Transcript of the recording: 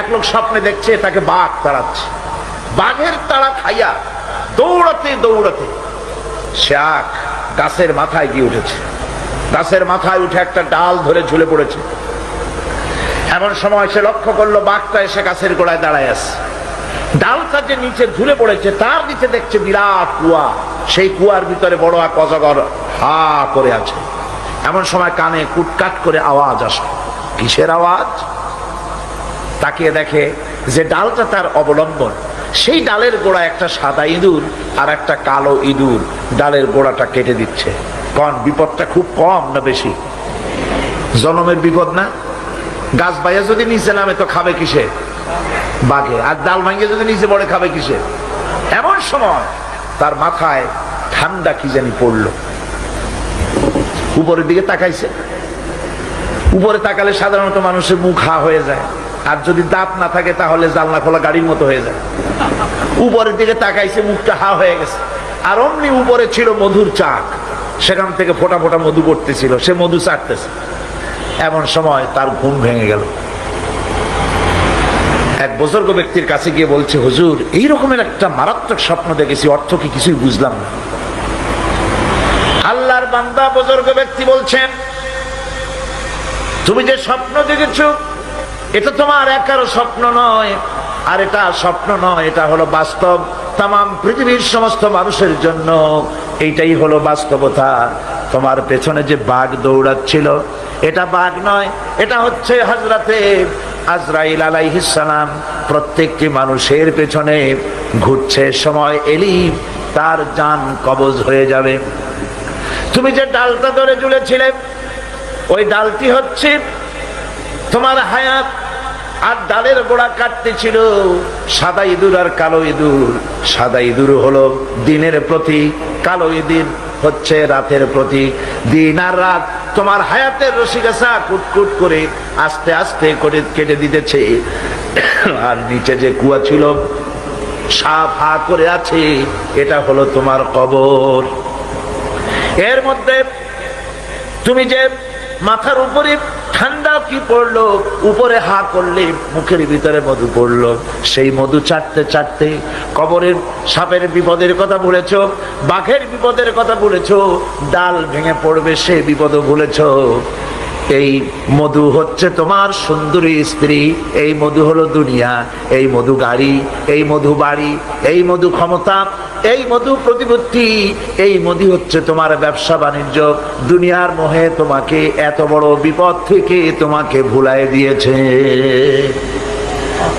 এক লোক স্বপ্নে দেখছে তাকে বাঘ তাড়াচ্ছে, বাঘের তাড়া খাইয়া দৌড়াতে দৌড়াতে সে গাছের মাথায় গিয়ে উঠেছে। গাছের মাথায় উঠে একটা ডাল ধরে ঝুলে পড়েছে। এমন সময় সে লক্ষ্য করলো বাঘটা এসে গাছের গোড়ায় দাঁড়ায় আছে। ডালটা যে নিচে ঝুলে পড়েছে তার নিচে দেখছে বিরাট কুয়া, সেই কুয়ার ভিতরে বড় এক অজগর হা করে আছে। এমন সময় কানে কুটকাট করে আওয়াজ আসে। কিসের আওয়াজ? তাকিয়ে দেখে যে ডালটা তার অবলম্বন, সেই ডালের গোড়ায় একটা সাদা ইঁদুর আর একটা কালো ইঁদুর ডালের গোড়াটা কেটে দিচ্ছে। কোন বিপদটা খুব কম না বেশি? জনমের বিপদ না? গাছ বাইয়া যদি নিচে নামে তো খাবে কিসে? বাঘে। আর ডাল ভাঙিয়ে যদি নিচে পড়ে খাবে কিসে? এমন সময় তার মাথায় ঠান্ডা কি জানি পড়লো। উপরের দিকে তাকাইছে। উপরে তাকালে সাধারণত মানুষের মুখ হা হয়ে যায়, আর যদি দাঁত না থাকে তাহলে জানলা খোলা গাড়ির মতো হয়ে যায়। উপরের দিকে তাকাইছে, মুখটা হা হয়ে গেছে। আর অমনি উপরে ছিল মধুর চাক, সেখান থেকে ফোটা ফোটা মধু পড়তেছিল, সে মধু চাটতেছে। এমন সময় তার ঘুম ভেঙে গেল। এক বুজুর্গ ব্যক্তির কাছে গিয়ে বলছে, হুজুর এই রকমের একটা মারাত্মক স্বপ্ন দেখেছি, অর্থ কি কিছুই বুঝলাম না। আল্লাহর বান্দা বুজুর্গ ব্যক্তি বলছেন, তুমি যে স্বপ্ন দেখেছ এটা তোমার একারও স্বপ্ন নয়, আর এটা স্বপ্ন নয়, এটা হলো বাস্তব। তামাম পৃথিবীর সমস্ত মানুষের জন্য এইটাই হলো বাস্তবতা। তোমার পেছনে যে বাঘ দৌড়াচ্ছিল এটা বাঘ নয়, এটা হচ্ছে হযরতে আজরাইল আলাইহিস সালাম। প্রত্যেকটি মানুষের পেছনে ঘুরছে, সময় এলেই তার জান কবজ হয়ে যাবে। তুমি যে ডালটা ধরে ঝুলেছিলে ওই ডালটি হচ্ছে তোমার হায়াত, আর ডালের গোড়া কাটতে ছিল সাদা ইঁদুর আর কালো ইঁদুর। সাদা ইঁদুর হলো দিনের প্রতীক, কালো ইঁদুর হচ্ছে রাতের প্রতীক। দিন আর রাত তোমার হায়াতের রশিগাছা কুটকুট করে আস্তে আস্তে করে কেটে দিতেছে। আর নিচে যে কুয়া ছিল সাফ হা করে আছে, এটা হলো তোমার কবর। এর মধ্যে তুমি যে মাথার উপরে ঠান্ডা কি পড়লো, উপরে হা করলে মুখের ভিতরে মধু পড়লো, সেই মধু চাটতে চাটতে কবরের সাপের বিপদের কথা বলেছো, বাঘের বিপদের কথা বলেছো, ডাল ভেঙে পড়বে সে বিপদও ভুলেছো। এই মধু হচ্ছে তোমার সুন্দরী স্ত্রী, এই মধু হলো দুনিয়া, এই মধু গাড়ি, এই মধু বাড়ি, এই মধু ক্ষমতা, এই মধু প্রতিপত্তি, এই মধু হচ্ছে তোমার ব্যবসা বাণিজ্য। দুনিয়ার মোহে তোমাকে এত বড় বিপদ থেকে তোমাকে ভুলায় দিয়েছে।